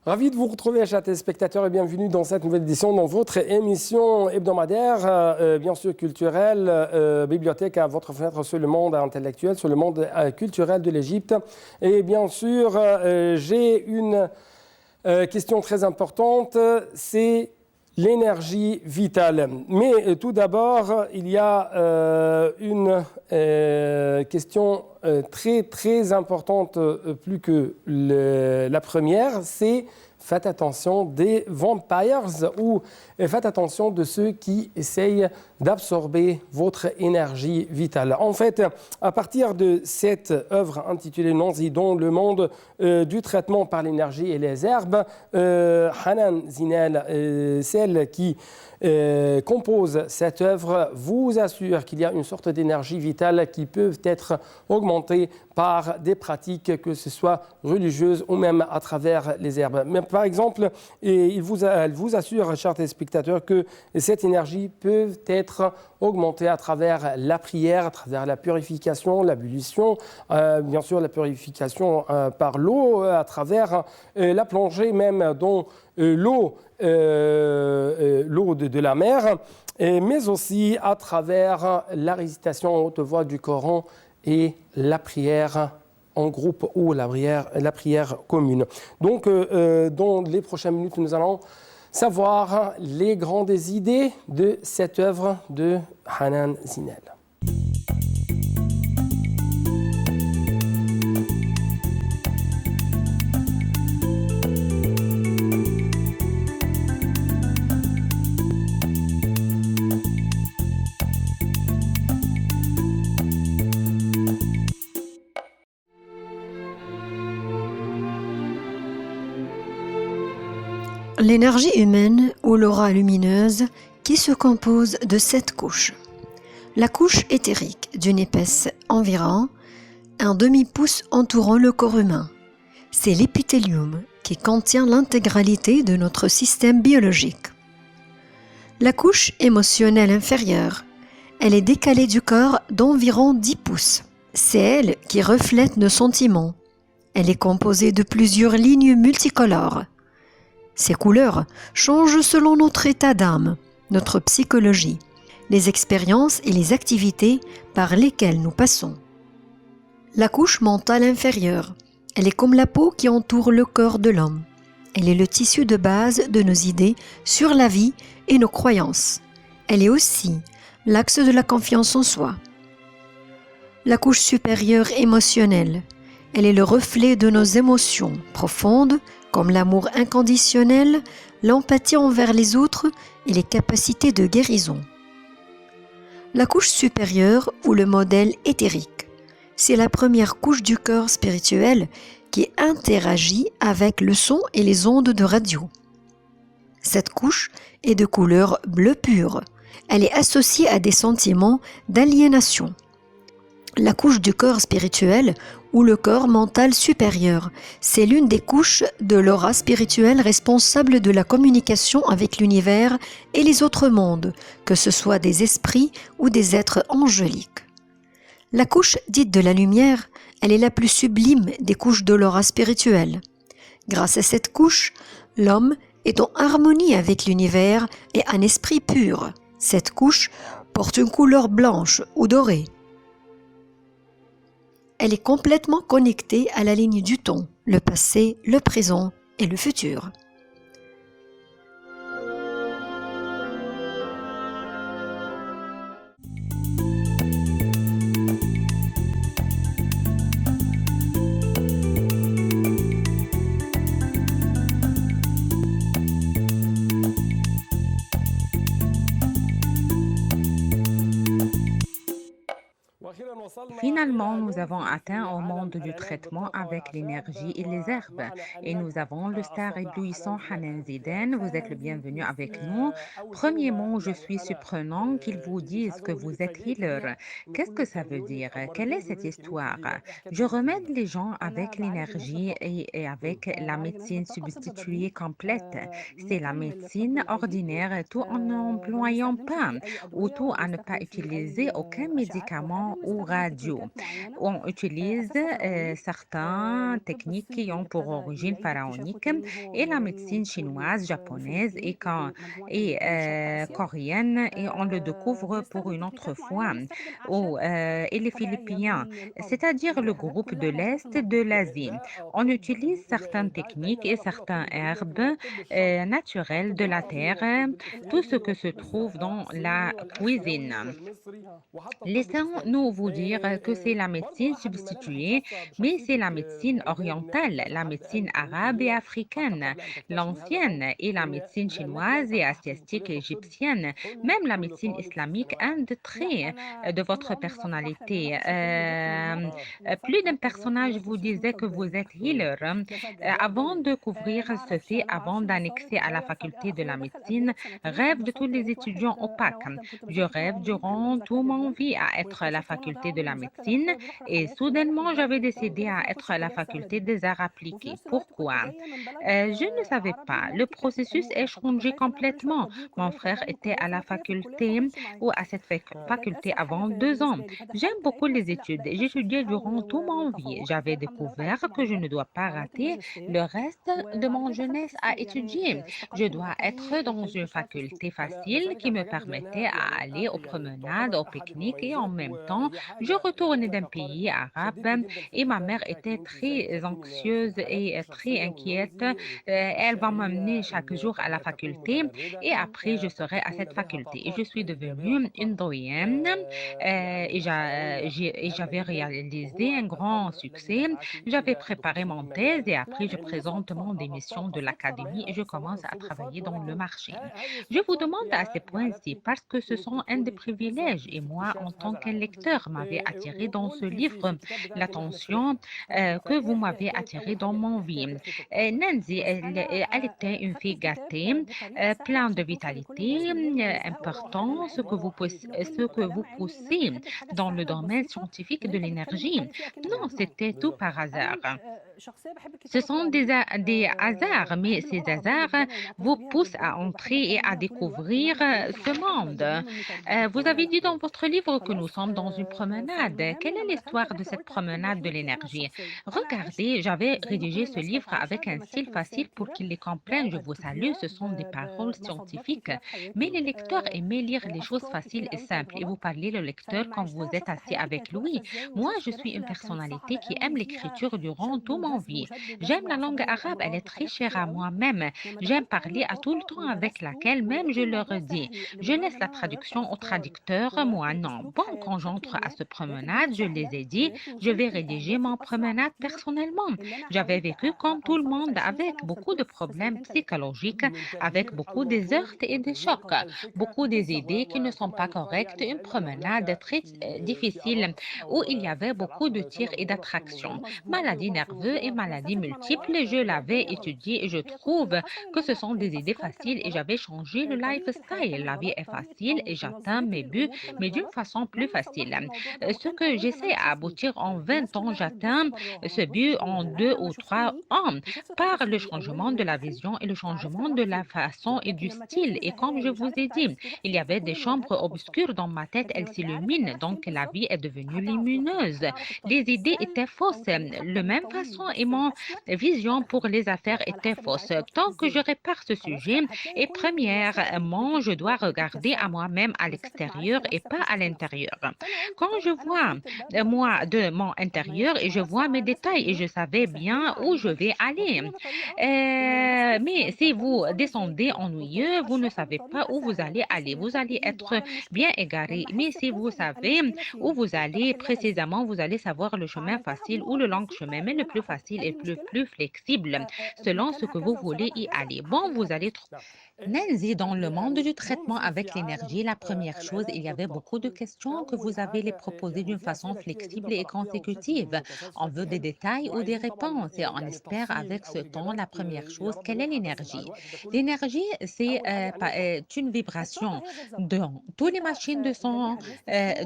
Ravi de vous retrouver, chers téléspectateurs, et bienvenue dans cette nouvelle édition, dans votre émission hebdomadaire, bien sûr culturelle, bibliothèque à votre fenêtre sur le monde intellectuel, sur le monde culturel de l'Égypte. Et bien sûr, j'ai une question très importante, c'est l'énergie vitale. Mais tout d'abord, il y a une question très, très importante, plus que la première, c'est faites attention des vampires ou faites attention de ceux qui essayent d'absorber votre énergie vitale. En fait, à partir de cette œuvre intitulée Nanzi, dans le monde du traitement par l'énergie et les herbes, Hanan Zinel, celle qui compose cette œuvre, vous assure qu'il y a une sorte d'énergie vitale qui peut être augmentée par des pratiques, que ce soit religieuses ou même à travers les herbes. Mais par exemple, elle vous assure, chers téléspectateurs, que cette énergie peut être augmentée à travers la prière, à travers la purification, l'ablution, bien sûr la purification par l'eau, à travers la plongée même dans l'eau de la mer, mais aussi à travers la récitation en haute voix du Coran et la prière en groupe ou la prière commune. Donc, dans les prochaines minutes, nous allons savoir les grandes idées de cette œuvre de Hanan Zinel. L'énergie humaine ou l'aura lumineuse qui se compose de 7 couches. La couche éthérique d'une épaisse environ un demi-pouce entourant le corps humain. C'est l'épithélium qui contient l'intégralité de notre système biologique. La couche émotionnelle inférieure, elle est décalée du corps d'environ 10 pouces. C'est elle qui reflète nos sentiments. Elle est composée de plusieurs lignes multicolores. Ces couleurs changent selon notre état d'âme, notre psychologie, les expériences et les activités par lesquelles nous passons. La couche mentale inférieure, elle est comme la peau qui entoure le corps de l'homme. Elle est le tissu de base de nos idées sur la vie et nos croyances. Elle est aussi l'axe de la confiance en soi. La couche supérieure émotionnelle, elle est le reflet de nos émotions profondes, comme l'amour inconditionnel, l'empathie envers les autres et les capacités de guérison. La couche supérieure ou le modèle éthérique, c'est la première couche du corps spirituel qui interagit avec le son et les ondes de radio. Cette couche est de couleur bleu pur. Elle est associée à des sentiments d'aliénation. La couche du corps spirituel ou le corps mental supérieur, c'est l'une des couches de l'aura spirituelle responsable de la communication avec l'univers et les autres mondes, que ce soit des esprits ou des êtres angéliques. La couche dite de la lumière, elle est la plus sublime des couches de l'aura spirituelle. Grâce à cette couche, l'homme est en harmonie avec l'univers et un esprit pur. Cette couche porte une couleur blanche ou dorée. Elle est complètement connectée à la ligne du temps, le passé, le présent et le futur. Finalement, nous avons atteint au monde du traitement avec l'énergie et les herbes. Et nous avons le star éblouissant Hanan Ziden. Vous êtes le bienvenu avec nous. Premièrement, je suis surprenant qu'ils vous disent que vous êtes healer. Qu'est-ce que ça veut dire? Quelle est cette histoire? Je remède les gens avec l'énergie et avec la médecine substituée complète. C'est la médecine ordinaire, tout en n'employant pas ou tout à ne pas utiliser aucun médicament ou radio. On utilise certaines techniques qui ont pour origine pharaonique et la médecine chinoise, japonaise et coréenne et on le découvre pour une autre fois. Et les Philippins, c'est-à-dire le groupe de l'Est de l'Asie. On utilise certaines techniques et certaines herbes naturelles de la terre, tout ce que se trouve dans la cuisine. Laissons-nous vous dire que c'est la médecine substituée, mais c'est la médecine orientale, la médecine arabe et africaine, l'ancienne et la médecine chinoise et asiatique et égyptienne, même la médecine islamique, un de traits de votre personnalité. Plus d'un personnage vous disait que vous êtes healer. Avant de couvrir ce fait, avant d'annexer à la faculté de la médecine, rêve de tous les étudiants opaques. Je rêve durant toute mon vie à être à la faculté de la médecine et soudainement j'avais décidé à être à la faculté des arts appliqués. Pourquoi? Je ne savais pas. Le processus a changé complètement. Mon frère était à la faculté ou à cette faculté avant 2 ans. J'aime beaucoup les études. J'étudiais durant toute mon vie. J'avais découvert que je ne dois pas rater le reste de mon jeunesse à étudier. Je dois être dans une faculté facile qui me permettait à aller aux promenades, aux pique-niques et en même temps, je retournais d'un pays arabe et ma mère était très anxieuse et très inquiète. Elle va m'emmener chaque jour à la faculté et après je serai à cette faculté. Et je suis devenue une doyenne et j'avais réalisé un grand succès. J'avais préparé mon thèse et après je présente mon démission de l'académie et je commence à travailler dans le marché. Je vous demande à ces points-ci parce que ce sont un des privilèges et moi, en tant qu'un lecteur, m'avait attiré dans ce livre l'attention que vous m'avez attiré dans mon vie. Nancy, elle était une fille gâtée, pleine de vitalité, important, ce que vous poussez dans le domaine scientifique de l'énergie. Non, c'était tout par hasard. Ce sont des hasards, mais ces hasards vous poussent à entrer et à découvrir ce monde. Vous avez dit dans votre livre que nous sommes dans une promenade. Quelle est l'histoire de cette promenade de l'énergie? Regardez, j'avais rédigé ce livre avec un style facile pour qu'ils les comprennent. Je vous salue, ce sont des paroles scientifiques, mais les lecteurs aimaient lire les choses faciles et simples et vous parlez le lecteur quand vous êtes assis avec lui. Moi, je suis une personnalité qui aime l'écriture durant toute mon vie. J'aime la langue arabe, elle est très chère à moi-même. J'aime parler à tout le temps avec laquelle même je leur dis. Je laisse la traduction au traducteur, moi non. Bon, quand j'entre à ce promenade, je les ai dit, je vais rédiger mon promenade personnellement. J'avais vécu comme tout le monde avec beaucoup de problèmes psychologiques, avec beaucoup des heurts et des chocs, beaucoup des idées qui ne sont pas correctes, une promenade très difficile où il y avait beaucoup de tirs et d'attractions. Maladies nerveuses et maladies multiples, je l'avais étudié et je trouve que ce sont des idées faciles et j'avais changé le lifestyle. La vie est facile et j'atteins mes buts, mais d'une façon plus facile. Ce que j'essaie à aboutir en 20 ans, j'atteins ce but en 2 ou 3 ans par le changement de la vision et le changement de la façon et du style. Et comme je vous ai dit, il y avait des chambres obscures dans ma tête, elles s'illuminent, donc la vie est devenue lumineuse. Les idées étaient fausses, de même façon et mon vision pour les affaires était fausse. Tant que je répare ce sujet, et premièrement, je dois regarder à moi-même à l'extérieur et pas à l'intérieur. Quand je vois moi de mon intérieur et je vois mes détails et je savais bien où je vais aller. Mais si vous descendez ennuyeux, vous ne savez pas où vous allez aller. Vous allez être bien égaré. Mais si vous savez où vous allez précisément, vous allez savoir le chemin facile ou le long chemin, mais le plus facile et le plus flexible selon ce que vous voulez y aller. Bon, vous allez trouver. Nancy, dans le monde du traitement avec l'énergie, la première chose, il y avait beaucoup de questions que vous avez les proposer d'une façon flexible et consécutive. On veut des détails ou des réponses et on espère avec ce temps, la première chose, quelle est l'énergie? L'énergie, c'est une vibration dans toutes les machines de son,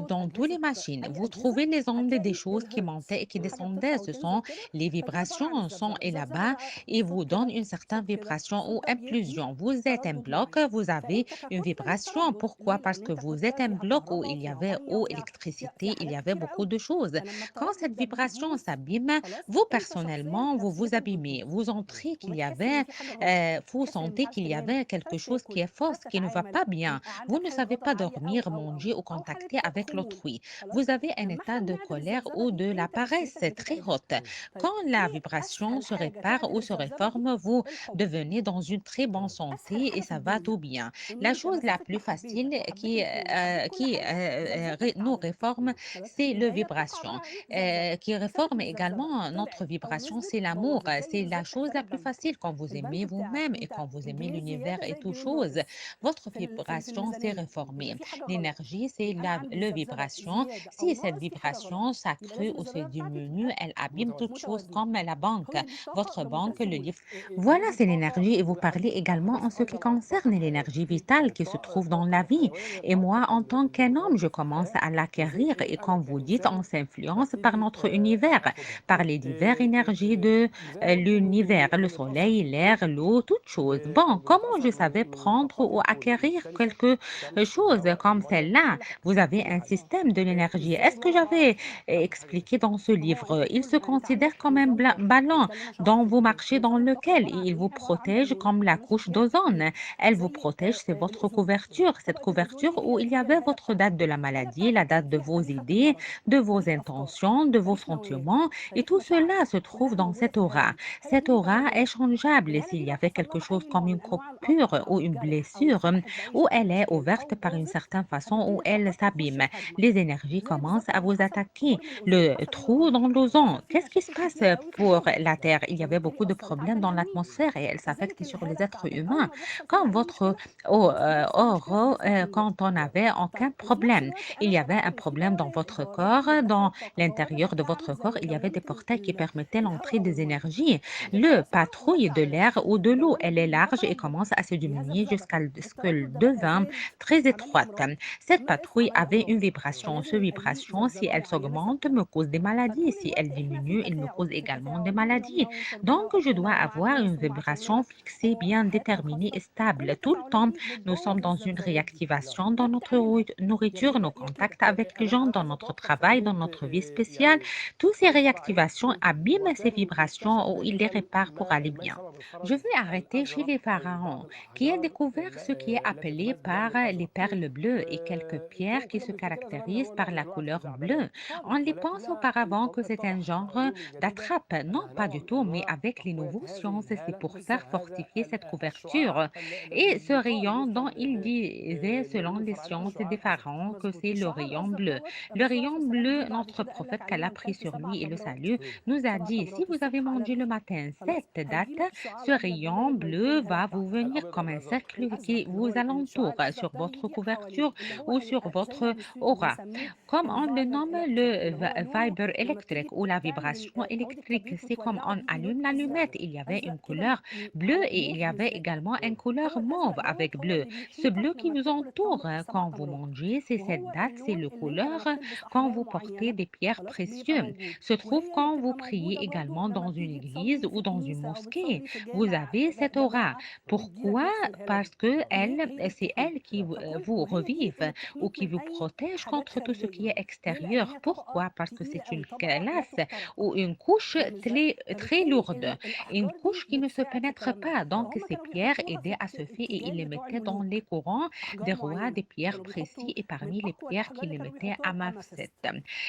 dans toutes les machines. Vous trouvez les ondes des choses qui montaient et qui descendaient. Ce sont les vibrations, son et là-bas et vous donnent une certaine vibration ou impulsion. Vous êtes êtes un bloc, vous avez une vibration. Pourquoi? Parce que vous êtes un bloc où il y avait eau, électricité, il y avait beaucoup de choses. Quand cette vibration s'abîme, vous personnellement, vous vous abîmez. Vous entrez qu'il y avait, vous sentez qu'il y avait quelque chose qui est fausse, qui ne va pas bien. Vous ne savez pas dormir, manger ou contacter avec l'autrui. Vous avez un état de colère ou de la paresse très haute. Quand la vibration se répare ou se réforme, vous devenez dans une très bonne santé et ça va tout bien. La chose la plus facile qui nous réforme, c'est le vibration. Qui réforme également notre vibration, c'est l'amour. C'est la chose la plus facile quand vous aimez vous-même et quand vous aimez l'univers et toutes choses. Votre vibration s'est réformée. L'énergie, c'est le vibration. Si cette vibration s'accrue ou se diminue, elle abîme toutes choses comme la banque. Votre banque, le livre. Voilà, c'est l'énergie et vous parlez également en ce qui concerne l'énergie vitale qui se trouve dans la vie. Et moi, en tant qu'un homme, je commence à l'acquérir et comme vous dites, on s'influence par notre univers, par les diverses énergies de l'univers, le soleil, l'air, l'eau, toutes choses. Bon, comment je savais prendre ou acquérir quelque chose comme celle-là? Vous avez un système de l'énergie. Est-ce que j'avais expliqué dans ce livre? Il se considère comme un ballon dont vous marchez dans lequel il vous protège comme la couche d'ozone. Elle vous protège, c'est votre couverture. Cette couverture où il y avait votre date de la maladie, la date de vos idées, de vos intentions, de vos sentiments, et tout cela se trouve dans cette aura. Cette aura est changeable et s'il y avait quelque chose comme une coupure ou une blessure, où elle est ouverte par une certaine façon, où elle s'abîme. Les énergies commencent à vous attaquer. Le trou dans l'ozone, qu'est-ce qui se passe pour la Terre? Il y avait beaucoup de problèmes dans l'atmosphère et elle s'affecte sur les êtres humains. Quand votre aura, quand on n'avait aucun problème, il y avait un problème dans votre corps, dans l'intérieur de votre corps, il y avait des portails qui permettaient l'entrée des énergies. Le patrouille de l'air ou de l'eau, elle est large et commence à se diminuer jusqu'à ce qu'elle devient très étroite. Cette patrouille avait une vibration. Cette vibration, si elle s'augmente, me cause des maladies. Si elle diminue, elle me cause également des maladies. Donc, je dois avoir une vibration fixée, bien déterminée et stable. Tout le temps, nous sommes dans une réactivation dans notre nourriture, nos contacts avec les gens, dans notre travail, dans notre vie spéciale. Toutes ces réactivations abîment ces vibrations ou ils les réparent pour aller bien. Je vais arrêter chez les pharaons, qui a découvert ce qui est appelé par les perles bleues et quelques pierres qui se caractérisent par la couleur bleue. On les pense auparavant que c'est un genre d'attrape. Non, pas du tout, mais avec les nouveaux sciences, c'est pour faire fortifier cette couverture. Et ce rayon dont il disait, selon les sciences des pharaons, que c'est le rayon bleu. Le rayon bleu, notre prophète qu'Allah pris sur lui et le salut, nous a dit, si vous avez mangé le matin cette date, ce rayon bleu va vous venir comme un cercle qui vous alentoure sur votre couverture ou sur votre aura. Comme on le nomme le vibre électrique ou la vibration électrique, c'est comme on allume l'allumette, il y avait une couleur bleue et il y avait également une couleur mauve avec bleu. Ce bleu qui vous entoure quand vous mangez, c'est cette date, c'est le couleur quand vous portez des pierres précieuses. Se trouve quand vous priez également dans une église ou dans une mosquée. Vous avez cette aura. Pourquoi? Parce que c'est elle qui vous revive ou qui vous protège contre tout ce qui est extérieur. Pourquoi? Parce que c'est une glace ou une couche très lourde, une couche qui ne se pénètre pas. Donc, ces pierres aidaient à ce fait et ils les mettaient dans les courants des rois des pierres précieuses et parmi les pierres qu'ils les mettaient à Mafset.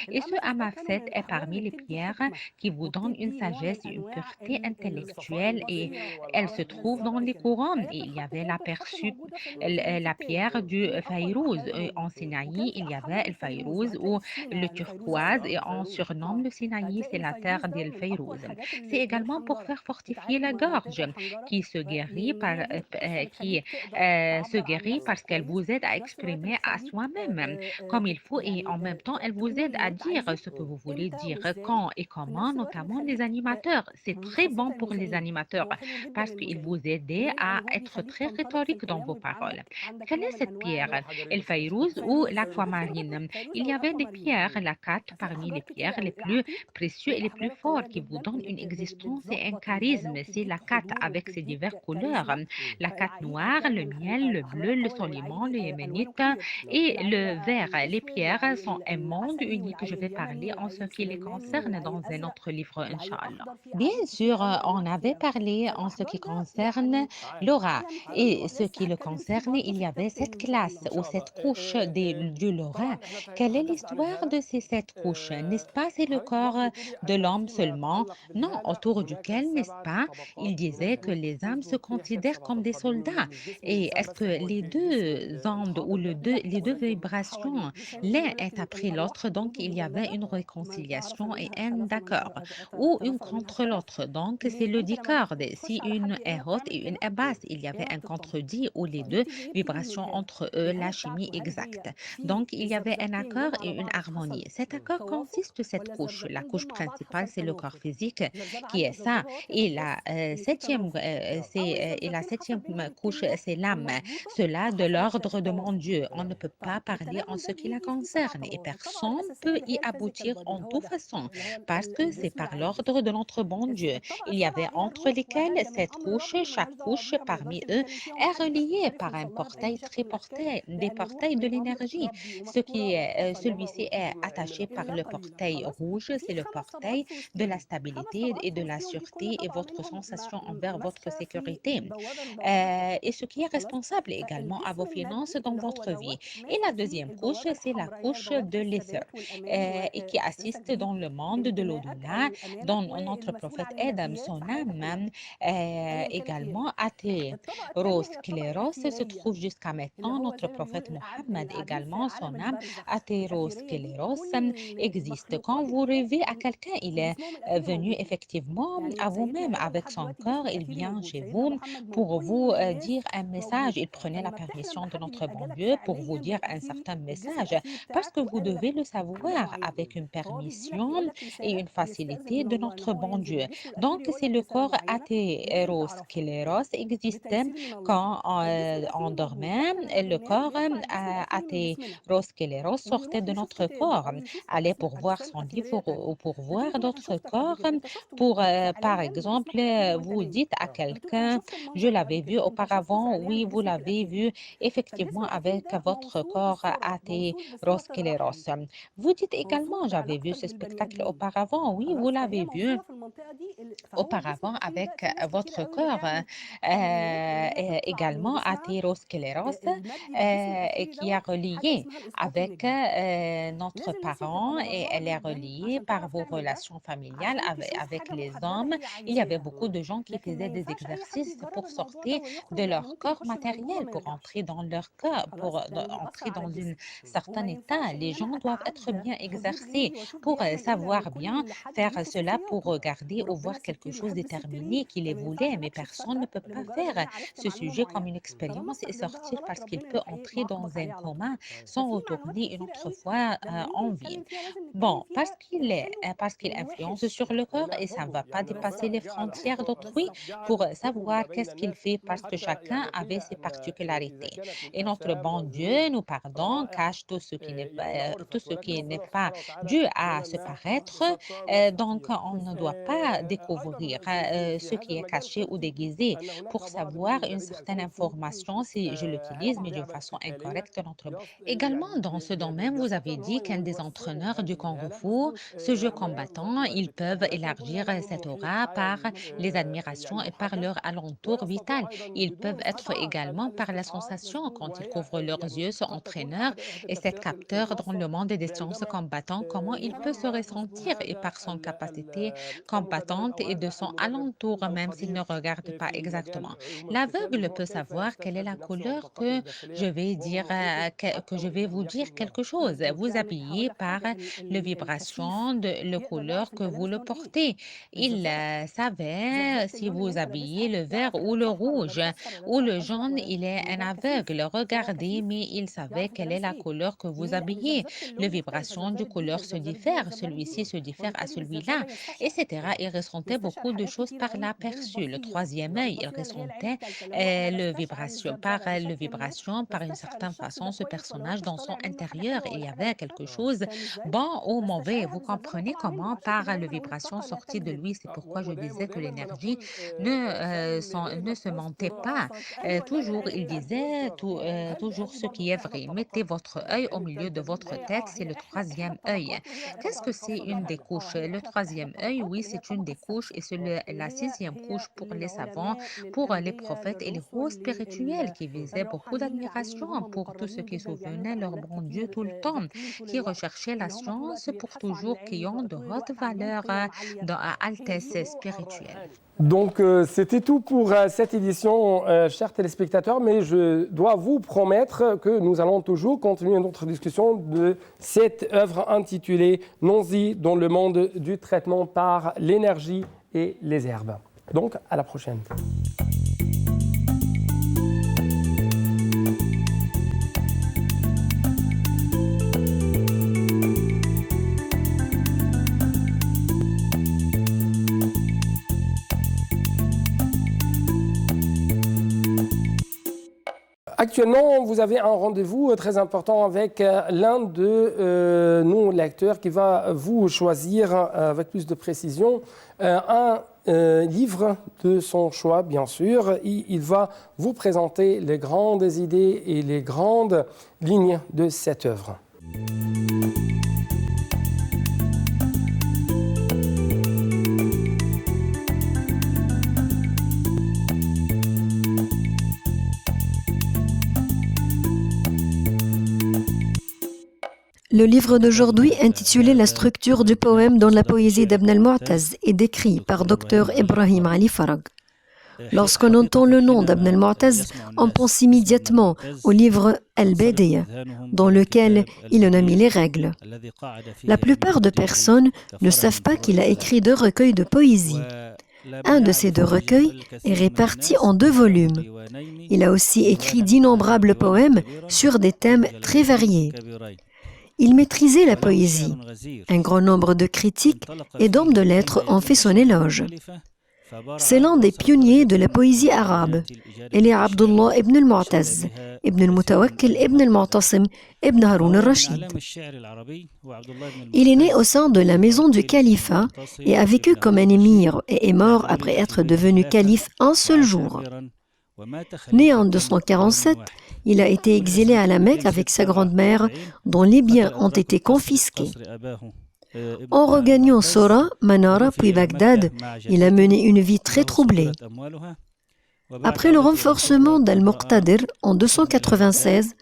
Et ce Amafset est parmi les pierres qui vous donnent une sagesse et une pureté intellectuelle et elle se trouve dans les courants. Et il y avait la pierre du Fayrouz. En Sinaï, il y avait le Fayrouz ou le turquoise et on surnomme le Sinaï, c'est la terre del Fayrouz. C'est également pour faire fortifier la gorge qui se guérit se guérit parce qu'elle vous aide à exprimer à soi-même comme il faut et en même temps, elle vous aide à dire ce que vous voulez dire, quand et comment, notamment les animateurs. C'est très bon pour les animateurs parce qu'il vous aide à être très rhétorique dans vos paroles. Quelle est cette pierre? El Fayrouz ou l'aquamarine? Il y avait des pierres, la carte parmi les pierres les plus précieuses et les plus fortes qui vous donnent une existence et un charisme. C'est la carte avec ses diverses couleurs. la carte noire, le miel, le bleu, le soliman, le yéménite et le vert. Les pierres sont un monde unique. Je vais parler en ce qui les concerne dans un autre livre, Inch'Allah. Bien sûr, on avait parlé en ce qui concerne l'aura. Et ce qui le concerne, il y avait cette classe ou cette couche du l'aura. Quelle est l'histoire de ces sept couches? N'est-ce pas, c'est le corps de l'homme seulement? Non, autour duquel, n'est-ce pas, il disait que les âmes se considèrent comme des soldats. Et est-ce que les deux ondes ou les deux vibrations, l'un est après l'autre, donc il y avait une réconciliation et un d'accord, ou une contre l'autre. Donc, c'est le discorde. Si une est haute et une est basse, il y avait un contredit ou les deux vibrations entre eux, la chimie exacte. Donc, il y avait un accord et une harmonie. Cet accord consiste de cette couche. La couche principale, c'est le corps physique qui est ça. Et la septième couche, c'est l'âme. Cela de l'ordre de mon Dieu. On ne peut pas parler en ce qui la concerne et personne ne peut y aboutir en toute façon parce que c'est par l'ordre de notre bon Dieu. Il y avait entre lesquels cette couche, chaque couche parmi eux est reliée par un portail très portail, des portails de l'énergie. Celui-ci est attaché par le portail rouge, c'est le portail de la stabilité et de la sûreté et votre sensation envers votre sécurité. Et ce qui est responsable également à vos finances dans votre vie. Et la deuxième couche, c'est la couche de l'éther et qui assiste dans le monde de l'au-delà, dont notre prophète Adam, son âme, également athérosclérose se trouve jusqu'à maintenant. Notre prophète Mohammed également, son âme athérosclérose existe. Quand vous rêvez à quelqu'un, il est venu effectivement à vous-même avec son corps, il vient chez vous pour vous dire un message. Il prenait la permission de notre bon Dieu pour vous dire un certain message parce que vous devez le savoir avec une permission et une facilité de notre bon Dieu. Donc, c'est le corps athérosclérose existait quand on dormait. Le corps athérosclérose sortait de notre corps, allait pour voir son livre ou pour voir d'autres corps. Par exemple, vous dites à quelqu'un, je l'avais vu auparavant, oui, vous l'avez vu effectivement avec votre corps athérosclérose. Vous dites également, j'avais vu ce spectacle auparavant, oui, vous l'avez vu auparavant avec votre corps également athérosclérose et qui est relié avec notre parent et elle est reliée par vos relations familiales avec les hommes. Il y avait beaucoup de gens qui faisaient des exercices pour sortir de leur corps matériel, pour entrer dans leur corps, entrer dans un certain état. Les gens doivent être bien exercés pour savoir bien faire cela, pour regarder ou voir quelque chose déterminé qui les voulait, mais personne ne peut pas faire ce sujet comme une expérience et sortir parce qu'il peut entrer dans un coma sans retourner une autre fois en vie. Bon, parce qu'il influence sur le corps et ça ne va pas dépasser les frontières d'autrui pour savoir qu'est-ce qu'il fait parce que chacun avait ses particularités. Et notre bon Dieu nous pardonne, cache tout ce qui n'est pas dû à se paraître. Donc, on ne doit pas découvrir ce qui est caché ou déguisé pour savoir une certaine information si je l'utilise, mais d'une façon incorrecte. Également, dans ce domaine, vous avez dit qu'un des entraîneurs du Kung Fu, ce jeu combattant, ils peuvent élargir cette aura par les admirations et par leur alentour vital. Ils peuvent être également par la sensation quand ils couvrent leurs yeux, ce entraîneur et cet capteur dans le monde des sciences combattantes, comment il peut se ressentir et par son capacité combattante et de son alentour, même s'il ne regarde pas exactement. L'aveugle peut savoir quelle est la couleur que je vais dire, que je vais vous dire quelque chose. Vous habillez par le vibration de la couleur que vous le portez. Il savait si vous habillez le vert ou le rouge ou le jaune, il est un aveugle. Regardez, mais il savait quelle est la couleur que vous habillez. Les vibrations du couleur se diffèrent, celui-ci se diffère à celui-là, etc. Il ressentait beaucoup de choses par l'aperçu. Le troisième œil, il ressentait le vibration, par une certaine façon, ce personnage dans son intérieur. Il y avait quelque chose bon ou mauvais. Vous comprenez comment par la vibration sortie de lui. C'est pourquoi je disais que l'énergie ne se ment mentez pas. Toujours, il disait toujours ce qui est vrai. Mettez votre œil au milieu de votre tête, c'est le troisième œil. Qu'est-ce que c'est une des couches? Le troisième œil, oui, c'est une des couches et c'est la sixième couche pour les savants, pour les prophètes et les héros spirituels qui visaient beaucoup d'admiration pour tous ceux qui souvenaient leur bon Dieu tout le temps, qui recherchaient la science pour toujours, qui ont de hautes valeurs dans altesse spirituelle. Donc, c'était tout pour cette édition, chers téléspectateurs, mais je dois vous promettre que nous allons toujours continuer notre discussion de cette œuvre intitulée Nonzi dans le monde du traitement par l'énergie et les herbes. Donc, à la prochaine. Actuellement, vous avez un rendez-vous très important avec l'un de nos lecteurs qui va vous choisir avec plus de précision un livre de son choix, bien sûr. Il va vous présenter les grandes idées et les grandes lignes de cette œuvre. Le livre d'aujourd'hui, intitulé La structure du poème dans la poésie d'Ibn al-Mu'taz, est décrit par Dr Ibrahim Ali Farag. Lorsqu'on entend le nom d'Ibn al-Mu'taz, on pense immédiatement au livre Al-Badiya, dans lequel il en a mis les règles. La plupart de personnes ne savent pas qu'il a écrit 2 recueils de poésie. Un de ces 2 recueils est réparti en 2 volumes. Il a aussi écrit d'innombrables poèmes sur des thèmes très variés. Il maîtrisait la poésie. Un grand nombre de critiques et d'hommes de lettres ont fait son éloge. C'est l'un des pionniers de la poésie arabe. Il est Abdullah ibn al-Mu'taz, ibn al-Mutawakkil, ibn al-Mu'tasim, ibn Haroun al-Rashid. Il est né au sein de la maison du califat et a vécu comme un émir et est mort après être devenu calife un seul jour. Né en 247, il a été exilé à la Mecque avec sa grand-mère, dont les biens ont été confisqués. En regagnant Sora, Manara puis Bagdad, il a mené une vie très troublée. Après le renforcement d'Al-Muqtadir en 296,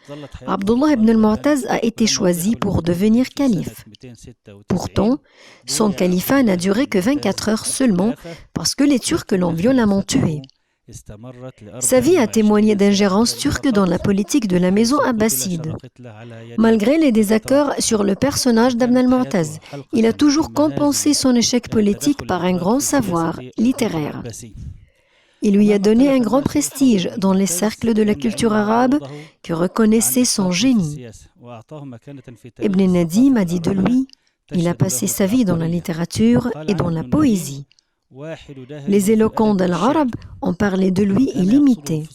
Abdullah ibn al-Mu'taz a été choisi pour devenir calife. Pourtant, son califat n'a duré que 24 heures seulement parce que les Turcs l'ont violemment tué. Sa vie a témoigné d'ingérence turque dans la politique de la maison abbasside. Malgré les désaccords sur le personnage d'Ibn al-Mu'taz, il a toujours compensé son échec politique par un grand savoir littéraire. Il lui a donné un grand prestige dans les cercles de la culture arabe qui reconnaissaient son génie. Ibn Nadim a dit de lui, il a passé sa vie dans la littérature et dans la poésie. Les éloquents d'Al-Arab ont parlé de lui et l'imitaient.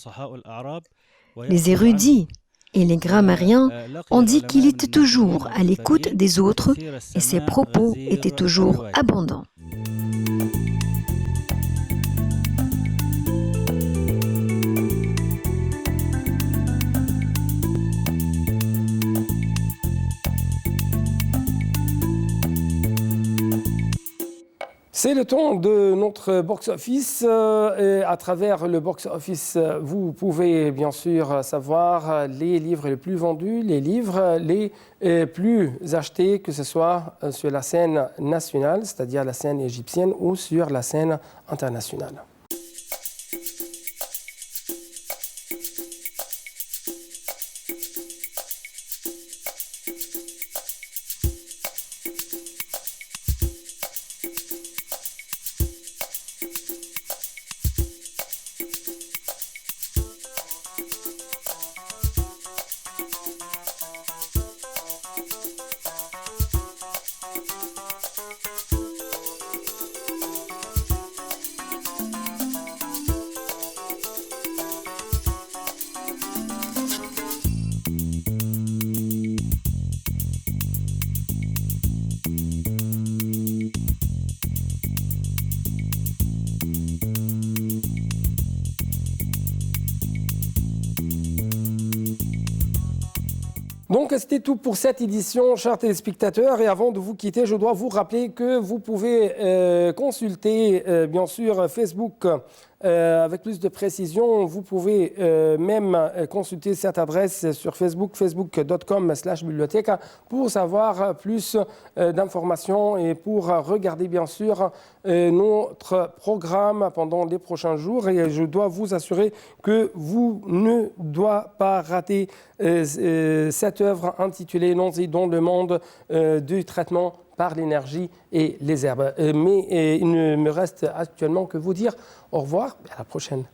Les érudits et les grammariens ont dit qu'il était toujours à l'écoute des autres et ses propos étaient toujours abondants. C'est le temps de notre box-office. Et à travers le box-office, vous pouvez bien sûr savoir les livres les plus vendus, les livres les plus achetés, que ce soit sur la scène nationale, c'est-à-dire la scène égyptienne, ou sur la scène internationale. Donc, c'était tout pour cette édition, chers téléspectateurs. Et avant de vous quitter, je dois vous rappeler que vous pouvez consulter, bien sûr, Facebook avec plus de précision. Vous pouvez même consulter cette adresse sur Facebook, facebook.com/bibliothèque, pour savoir plus d'informations et pour regarder, bien sûr, notre programme pendant les prochains jours. Et je dois vous assurer que vous ne doivez pas rater cette œuvre intitulée Nancy dans le monde du traitement par l'énergie et les herbes. Mais il ne me reste actuellement que vous dire au revoir et à la prochaine.